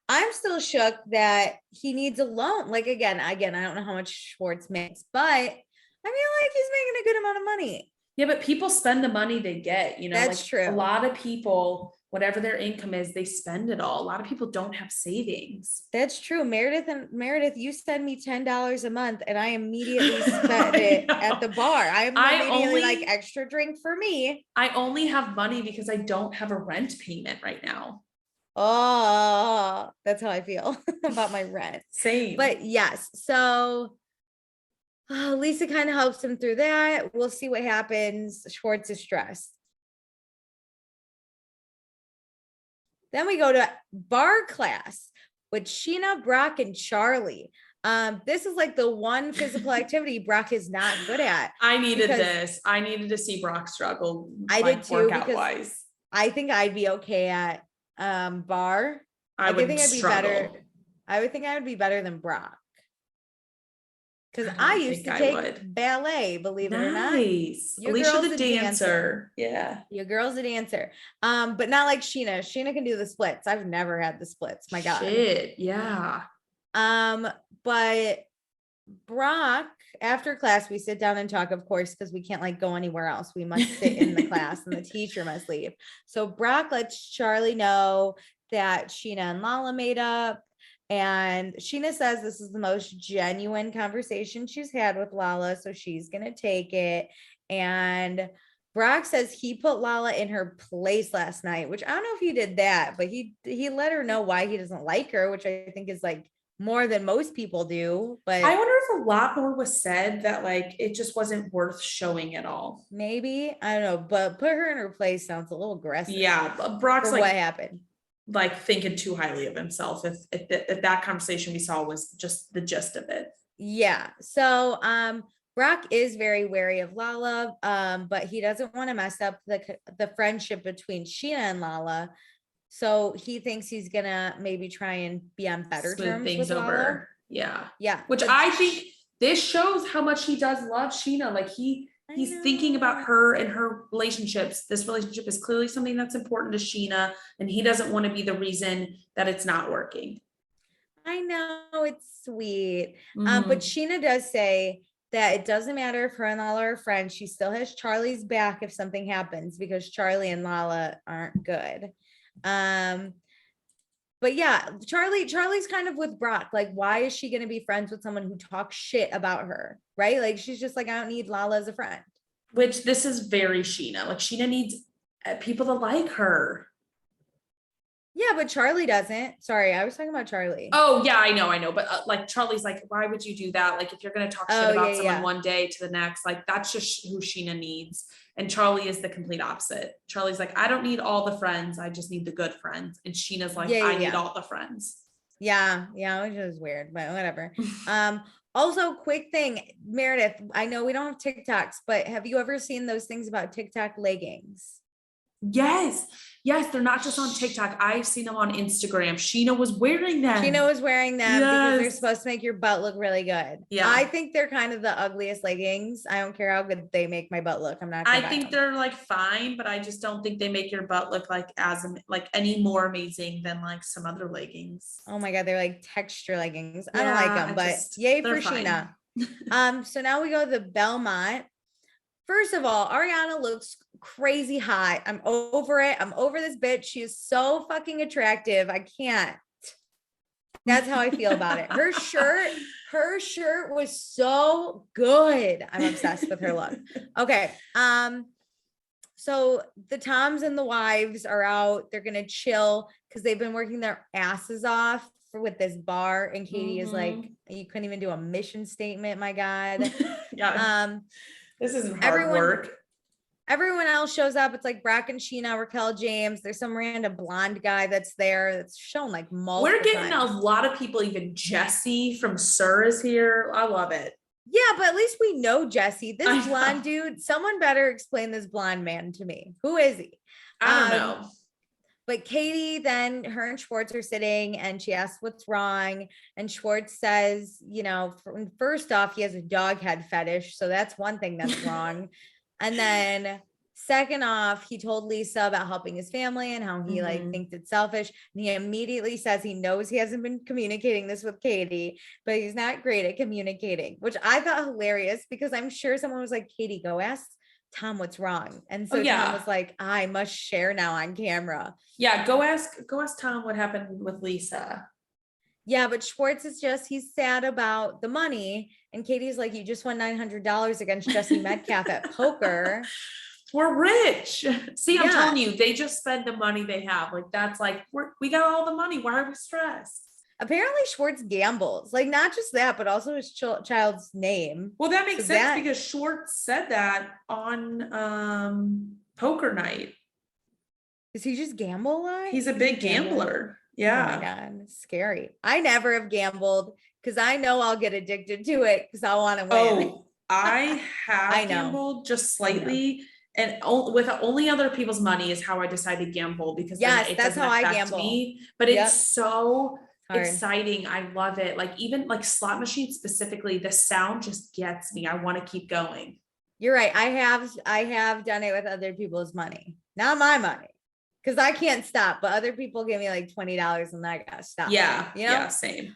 I'm still shook that he needs a loan. Like again, I don't know how much Schwartz makes, but I feel like he's making a good amount of money. Yeah, but people spend the money they get, That's like true. A lot of people, whatever their income is, they spend it all. A lot of people don't have savings. That's true. Meredith, you send me $10 a month and I immediately spend it at the bar. I'm immediately like extra drink for me. I only have money because I don't have a rent payment right now. Oh, that's how I feel about my rent. Same. But yes. So Lisa kind of helps him through that. We'll see what happens. Schwartz is stressed. Then we go to bar class with Sheena, Brock, and Charlie. This is like the one physical activity Brock is not good at. I needed this. I needed to see Brock struggle. I did too, workout because wise. I think I'd be okay at bar. I would think I'd be struggle. better. I would think I would be better than Brock. Because I I don't used to think I take would. believe it or not. Nice. Your Alicia girl's the a dancer. Yeah. Your girl's a dancer. But not like Sheena. Sheena can do the splits. I've never had the splits. My God. Shit. Yeah. But Brock, after class, we sit down and talk, of course, because we can't like go anywhere else. We must sit in the class and the teacher must leave. So Brock lets Charlie know that Sheena and Lala made up. And Sheena says this is the most genuine conversation she's had with Lala, so she's gonna take it. And Brock says he put Lala in her place last night, which I don't know if he did that, but he let her know why he doesn't like her, which I think is like more than most people do. But I wonder if a lot more was said that like it just wasn't worth showing at all. maybe, I don't know, but put her in her place sounds a little aggressive. Yeah, Brock's for like what happened. Like thinking too highly of himself. If that conversation we saw was just the gist of it. Yeah. So Brock is very wary of Lala, but he doesn't want to mess up the friendship between Sheena and Lala. So he thinks he's gonna maybe try and be on better Smooth terms things with Lala. over. Yeah. Yeah. Which I think this shows how much he does love Sheena. Like he's thinking about her and her relationships. This relationship is clearly something that's important to Sheena, and he doesn't want to be the reason that it's not working. I know, it's sweet. Mm-hmm. But Sheena does say that it doesn't matter if her and Lala are friends. She still has Charlie's back if something happens, because Charlie and Lala aren't good. But yeah, Charlie's kind of with Brock. Like, why is she going to be friends with someone who talks shit about her? Right? Like, she's just like, I don't need Lala as a friend. Which this is very Sheena. Like, Sheena needs people to like her. Yeah, but Charlie doesn't. Sorry, I was talking about Charlie. Oh yeah, I know. But like Charlie's like, why would you do that? Like if you're gonna talk shit about someone one day to the next, like that's just who Sheena needs. And Charlie is the complete opposite. Charlie's like, I don't need all the friends. I just need the good friends. And Sheena's like, I need all the friends. Yeah, which is weird, but whatever. Also, quick thing, Meredith, I know we don't have TikToks, but have you ever seen those things about TikTok leggings? Yes, they're not just on TikTok. I've seen them on Instagram. Sheena was wearing them. Because they're supposed to make your butt look really good. Yeah. I think they're kind of the ugliest leggings. I don't care how good they make my butt look. I'm not gonna I think they're like fine, but I just don't think they make your butt look like any more amazing than like some other leggings. Oh my God, they're like texture leggings. I don't like them, but yay for Sheena. So now we go to the Belmont. First of all, Ariana looks crazy hot. I'm over it. I'm over this bitch. She is so fucking attractive. I can't. That's how I feel about it. Her shirt was so good. I'm obsessed with her look. Okay. So the Toms and the wives are out. They're gonna chill because they've been working their asses off with this bar. And Katie is like, you couldn't even do a mission statement, my God. Yeah. This isn't hard work. Everyone else shows up. It's like Brock and Sheena, Raquel, James. There's some random blonde guy that's there that's shown like multiple We're getting times. a lot of people. Even Jesse from Sir is here. I love it. Yeah, but at least we know Jesse. This blonde dude, someone better explain this blonde man to me. Who is he? I don't know. But Katie, then her and Schwartz are sitting and she asks what's wrong. And Schwartz says, first off, he has a dog head fetish. So that's one thing that's wrong. And then second off, he told Lisa about helping his family and how he thinks it's selfish. And he immediately says he knows he hasn't been communicating this with Katie, but he's not great at communicating, which I thought hilarious because I'm sure someone was like, Katie, go ask Tom what's wrong. And so Tom was like, I must share now on camera. Yeah, go ask Tom what happened with Lisa. Yeah, but Schwartz is he's sad about the money. And Katie's like, you just won $900 against Jesse Metcalf at poker. We're rich. See, I'm telling you, they just spend the money they have. Like, that's like, we got all the money. Why are we stressed? Apparently Schwartz gambles, like not just that, but also his child's name. Well, that makes So sense because Schwartz said that on poker night. Does he just gamble a lot? He's a big gambler. Yeah. Oh my God, scary. I never have gambled because I know I'll get addicted to it because I want to win. Oh, I have I know. gambled just slightly. And with only other people's money is how I decide to gamble because then Yes, it that's doesn't how I affect gamble. me. But Yep. it's so Hard. exciting. I love it. Like even like slot machines specifically, the sound just gets me. I want to keep going. You're right. I have done it with other people's money, not my money, because I can't stop. But other people give me like $20 and I gotta stop. Yeah, you know? Yeah, same.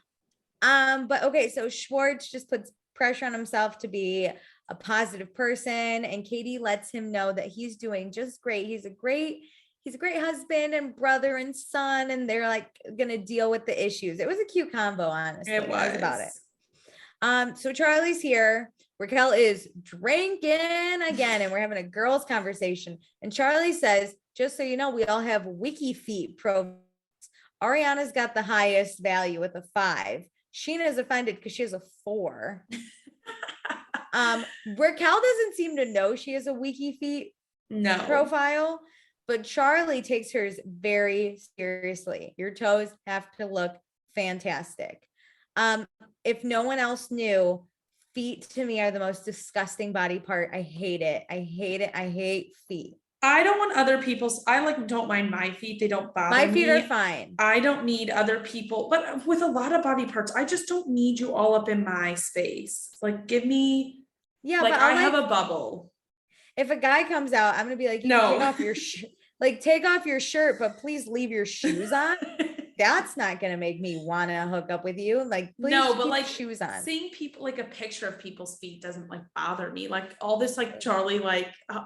But okay, so Schwartz just puts pressure on himself to be a positive person, and Katie lets him know that he's doing just great. He's a great husband and brother and son, and they're like gonna deal with the issues. It was a cute combo, honestly. It was about it. So Charlie's here. Raquel is drinking again, and we're having a girls' conversation. And Charlie says, just so you know, we all have wiki feet pro. Ariana's got the highest value with a 5. Sheena's offended because she has a 4. Raquel doesn't seem to know she has a wiki feet profile, but Charlie takes hers very seriously. Your toes have to look fantastic. If no one else knew, feet to me are the most disgusting body part. I hate it. I hate feet. I don't want other people's, don't mind my feet. They don't bother me. My feet are fine. I don't need other people, but with a lot of body parts, I just don't need you all up in my space. Like, give me, but I have a bubble. If a guy comes out, I'm going to be like, no, take off your take off your shirt, but please leave your shoes on. That's not going to make me want to hook up with you. Like, please keep shoes on. Seeing people, like a picture of people's feet doesn't bother me. Like all this, Charlie,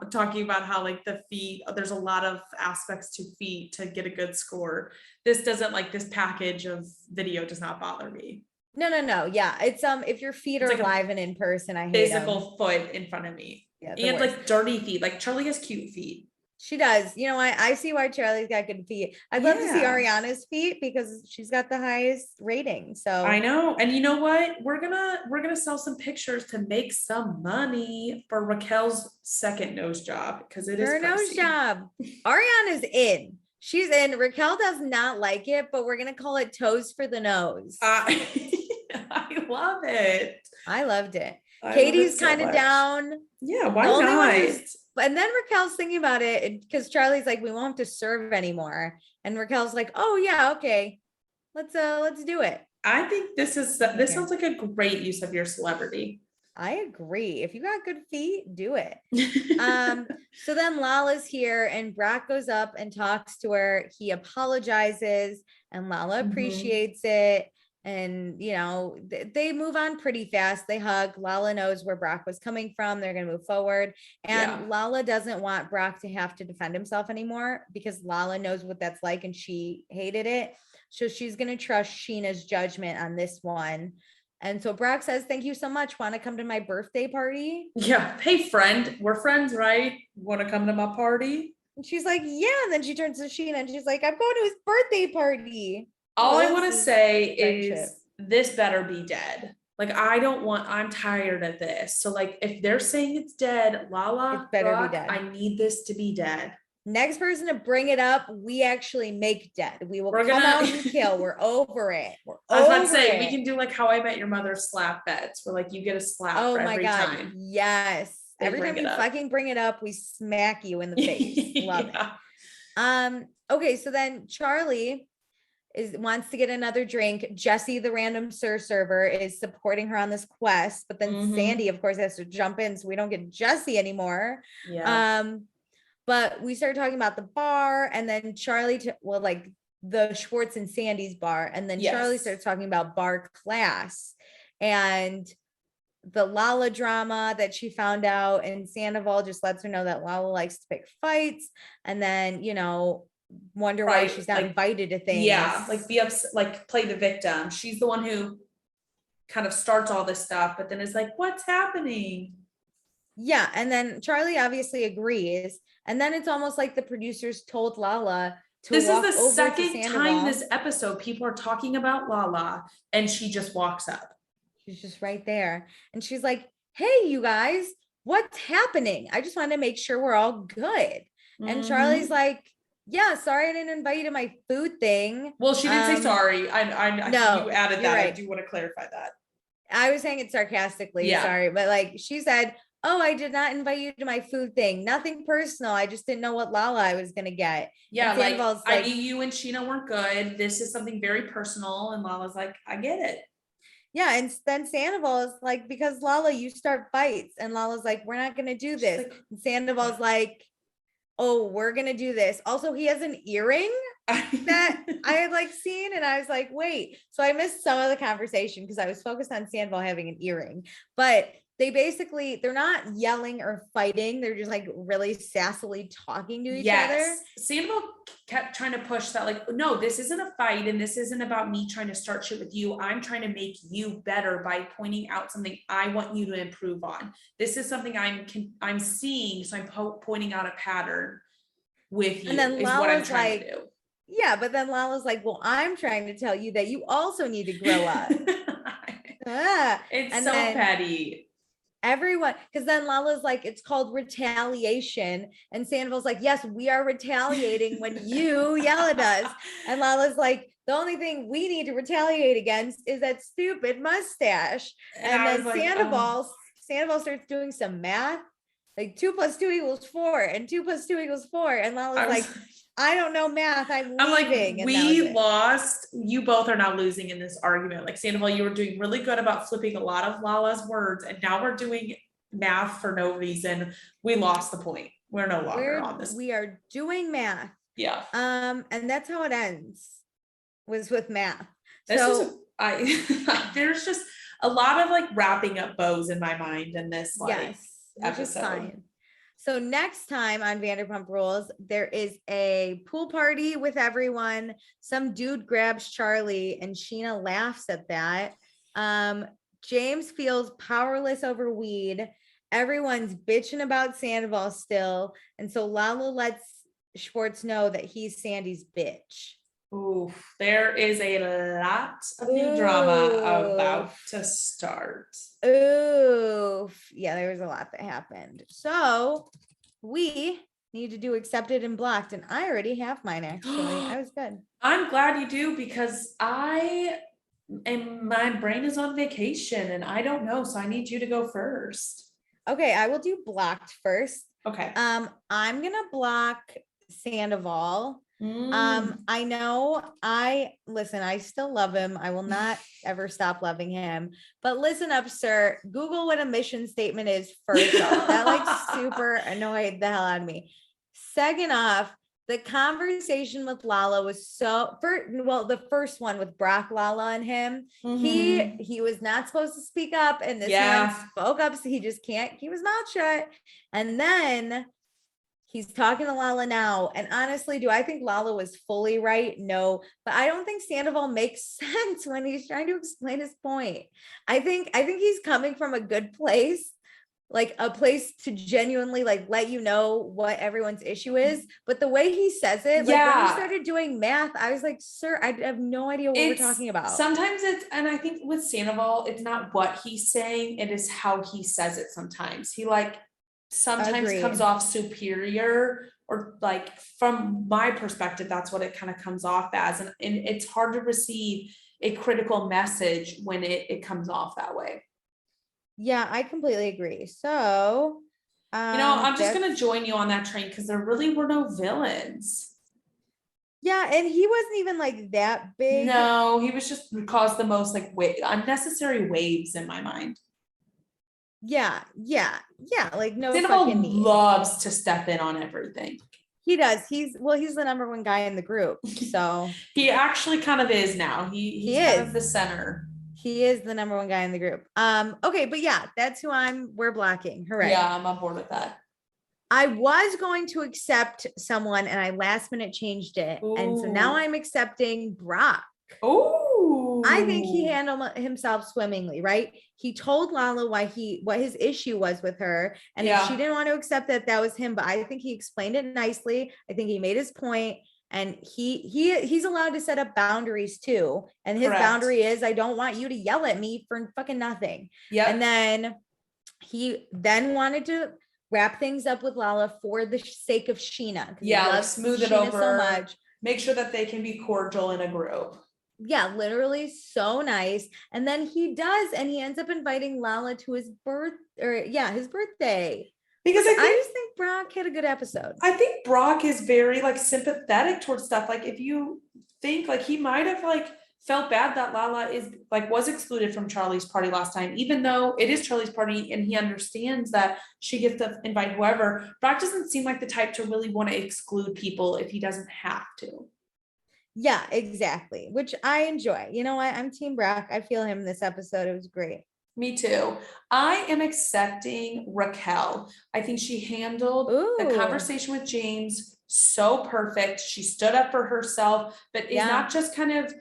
talking about how the feet, there's a lot of aspects to feet to get a good score. This doesn't this package of video does not bother me. No. Yeah. It's, if your feet are alive and in person, I hate physical foot in front of me. Yeah, and dirty feet. Charlie has cute feet. She does. You know, I see why Charlie's got good feet. I'd love to see Ariana's feet because she's got the highest rating. So I know. And you know what? We're gonna sell some pictures to make some money for Raquel's second nose job because it is her nose job. Ariana's in. She's in. Raquel does not like it, but we're gonna call it toes for the nose. I love it. I loved it. Katie's kind of down. Yeah, why not? And then Raquel's thinking about it because Charlie's like, we won't have to serve anymore. And Raquel's like, oh yeah, okay. Let's do it. I think this sounds like a great use of your celebrity. I agree. If you got good feet, do it. So then Lala's here and Brock goes up and talks to her. He apologizes and Lala appreciates it. And, you know, they move on pretty fast. They hug. Lala knows where Brock was coming from. They're going to move forward. And Lala doesn't want Brock to have to defend himself anymore because Lala knows what that's like and she hated it. So she's going to trust Sheena's judgment on this one. And so Brock says, thank you so much. Want to come to my birthday party? Yeah. Hey, friend. We're friends, right? Want to come to my party? And she's like, yeah. And then she turns to Sheena and she's like, I'm going to his birthday party. All I want to say is this better be dead. I'm tired of this. So if they're saying it's dead, Lala, it better be dead. I need this to be dead. Next person to bring it up, we actually make dead. We will come out and kill. We're over it. I was about to say, we can do How I Met Your Mother slap bets where you get a slap for every time. Yes. Every time you fucking bring it up, we smack you in the face. Love it. Okay, so then Charlie wants to get another drink. Jesse, the random server, is supporting her on this quest, but then Sandy, of course, has to jump in, so we don't get Jesse anymore. But we started talking about the bar, and then Charlie, the Schwartz and Sandy's bar, and then Charlie starts talking about bar class and the Lala drama that she found out, and Sandoval just lets her know that Lala likes to pick fights, and then wonder why she's not invited to things. Be upset, play the victim. She's the one who kind of starts all this stuff, but then is what's happening? And then Charlie obviously agrees, and then it's almost like the producers told Lala This is walk the over to second time Sandoval. this episode people are talking about Lala and she just walks up. She's just right there. And she's like, hey, you guys, what's happening? I just wanted to make sure we're all good. And Charlie's like, yeah, sorry I didn't invite you to my food thing. Well, she didn't say sorry. I No, you added you're that. right. I do want to clarify that. I was saying it sarcastically, Yeah. sorry, but like she said, oh, I did not invite you to my food thing. Nothing personal. I just didn't know what Lala I was gonna get. Yeah, And like Sandoval's I knew you and Sheena weren't good. This is something very personal. And Lala's like, I get it. yeah, and then Sandoval is like, because Lala, you start fights, and Lala's like, we're not gonna do She's this. like, And Sandoval's like, oh, we're gonna do this. Also, he has an earring that I had like seen, and I was like, wait. So I missed some of the conversation because I was focused on Sandoval having an earring. But they're not yelling or fighting. They're just like really sassily talking to each other. Sandoval kept trying to push that, like, no, this isn't a fight, and this isn't about me trying to start shit with you. I'm trying to make you better by pointing out something I want you to improve on. This is something I'm seeing, so I'm pointing out a pattern with you. And then is what I'm Lala's trying like, to do. yeah, but then Lala's like, well, I'm trying to tell you that you also need to grow up. It's and so then petty. Everyone, because then Lala's like, it's called retaliation. And Sandoval's like, yes, we are retaliating when you yell at us. And Lala's like, the only thing we need to retaliate against is that stupid mustache. And then like, Sandoval starts doing some math, like 2 + 2 = 4, and 2 + 2 = 4. And Lala's like, I don't know math. I'm leaving. Like, we lost. You both are now losing in this argument. Like, Sandoval, you were doing really good about flipping a lot of Lala's words, and now we're doing math for no reason. We lost the point. We're no longer on this. We are doing math. Yeah. And that's how it ends, was with math. There's just a lot of like wrapping up bows in my mind in this episode. Fine. So next time on Vanderpump Rules, there is a pool party with everyone. Some dude grabs Charlie and Sheena laughs at that. James feels powerless over weed. Everyone's bitching about Sandoval still. And so Lala lets Schwartz know that he's Sandy's bitch. Ooh, there is a lot of new drama about to start. Ooh, yeah, there was a lot that happened. So we need to do accepted and blocked, and I already have mine. Actually, I was good. I'm glad you do, because my brain is on vacation and I don't know, so I need you to go first. Okay, I will do blocked first. Okay. I'm gonna block Sandoval. I know I still love him. I will not ever stop loving him. But listen up, sir. Google what a mission statement is first off. That like super annoyed the hell out of me. Second off, the conversation with Lala was the first one with Brock, Lala, and him. He was not supposed to speak up, and this man spoke up, so he just can't keep his mouth shut. And then he's talking to Lala now. And honestly, do I think Lala was fully right? No, but I don't think Sandoval makes sense when he's trying to explain his point. I think he's coming from a good place, like a place to genuinely like let you know what everyone's issue is. But the way he says it, like when he started doing math, I was like, sir, I have no idea what we're talking about. Sometimes and I think with Sandoval, it's not what he's saying, it is how he says it. Sometimes he sometimes comes off superior, or like from my perspective, that's what it kind of comes off as. And it's hard to receive a critical message when it comes off that way. Yeah, I completely agree. So, I'm just going to join you on that train, because there really were no villains. Yeah. And he wasn't even like that big. No, he was just caused the most like unnecessary waves in my mind. Yeah. Like no Sandoval fucking need. Loves to step in on everything. He does. He's the number one guy in the group. So he actually kind of is now. He's kind of the center. He is the number one guy in the group. Okay, but yeah, that's who we're blocking. Hooray. Yeah, I'm on board with that. I was going to accept someone and I last minute changed it. Ooh. And so now I'm accepting Brock. Oh, I think he handled himself swimmingly, right? He told Lala what his issue was with her. And if she didn't want to accept that was him, but I think he explained it nicely. I think he made his point. And he's allowed to set up boundaries too. And his Correct. boundary is, I don't want you to yell at me for fucking nothing. Yep. And then he then wanted to wrap things up with Lala for the sake of Sheena. 'Cause he Yeah, like loves smooth it Sheena over. so much. Make sure that they can be cordial in a group. Yeah, literally so nice. And then he does, and he ends up inviting Lala to his birthday. Because I just think Brock had a good episode. I think Brock is very like sympathetic towards stuff. Like if you think like he might have like felt bad that Lala was excluded from Charlie's party last time, even though it is Charlie's party and he understands that she gets to invite whoever. Brock doesn't seem like the type to really want to exclude people if he doesn't have to. Yeah, exactly. Which I enjoy. You know what? I'm Team Brock. I feel him this episode. It was great. Me too. I am accepting Raquel. I think she handled the conversation with James so perfect. She stood up for herself, but is not just kind of,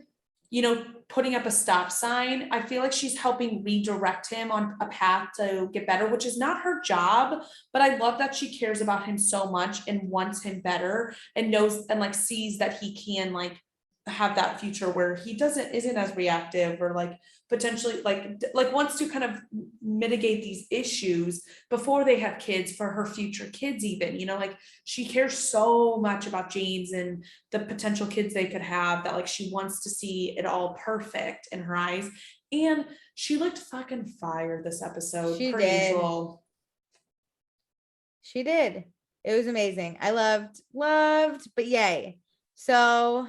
putting up a stop sign. I feel like she's helping redirect him on a path to get better, which is not her job, but I love that she cares about him so much and wants him better and knows and like sees that he can like have that future where he isn't as reactive or like potentially like wants to kind of mitigate these issues before they have kids for her future kids even, like she cares so much about James and the potential kids they could have that like she wants to see it all perfect in her eyes. And she looked fucking fire this episode. She per did. usual. She did. It was amazing. I loved, but yay. So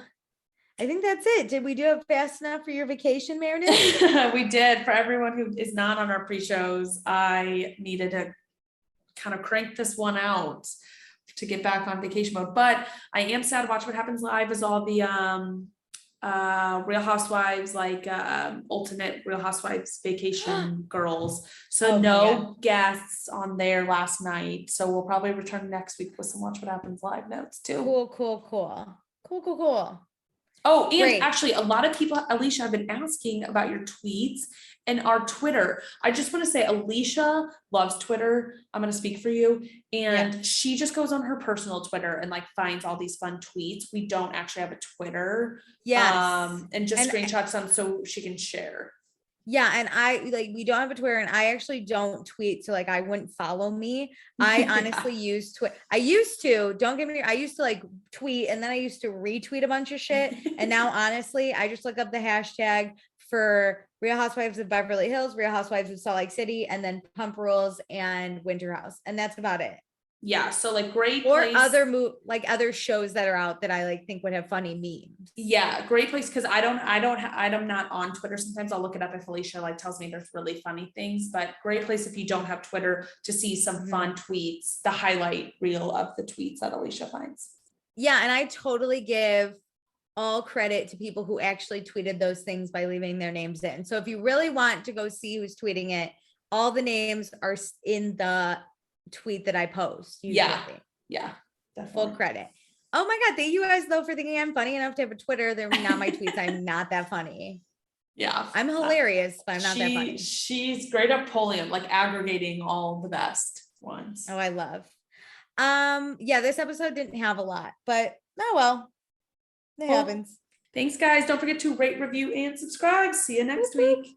I think that's it. Did we do it fast enough for your vacation, Meredith? We did. For everyone who is not on our pre-shows, I needed to kind of crank this one out to get back on vacation mode. But I am sad to watch What Happens Live is all the Real Housewives, like ultimate Real Housewives vacation girls. So no guests on there last night. So we'll probably return next week with some Watch What Happens Live notes too. Cool. Oh, and actually a lot of people, Alicia, have been asking about your tweets and our Twitter. I just want to say Alicia loves Twitter. I'm going to speak for you. And she just goes on her personal Twitter and like finds all these fun tweets. We don't actually have a Twitter. And just screenshots them so she can share. Yeah. And we don't have a Twitter and I actually don't tweet. So like, I wouldn't follow me. I honestly use Twitter. I used to like tweet and then I used to retweet a bunch of shit. And now honestly, I just look up the hashtag for Real Housewives of Beverly Hills, Real Housewives of Salt Lake City, and then Pump Rules and Winter House. And that's about it. Yeah. So like great place. Or other shows that are out that I like think would have funny memes. Yeah. Great place. Cause I'm not on Twitter. Sometimes I'll look it up if Alicia like tells me there's really funny things, but great place if you don't have Twitter to see some fun tweets, the highlight reel of the tweets that Alicia finds. Yeah. And I totally give all credit to people who actually tweeted those things by leaving their names in. So if you really want to go see who's tweeting it, all the names are in the tweet that I post. Yeah. Definitely. Full credit. Oh my God. Thank you guys though for thinking I'm funny enough to have a Twitter. They're not my tweets. I'm not that funny. Yeah. I'm hilarious, but I'm not that funny. She's great at pulling them, like aggregating all the best ones. Oh, I love. This episode didn't have a lot, but oh well. It happens. Thanks guys. Don't forget to rate, review, and subscribe. See you next week.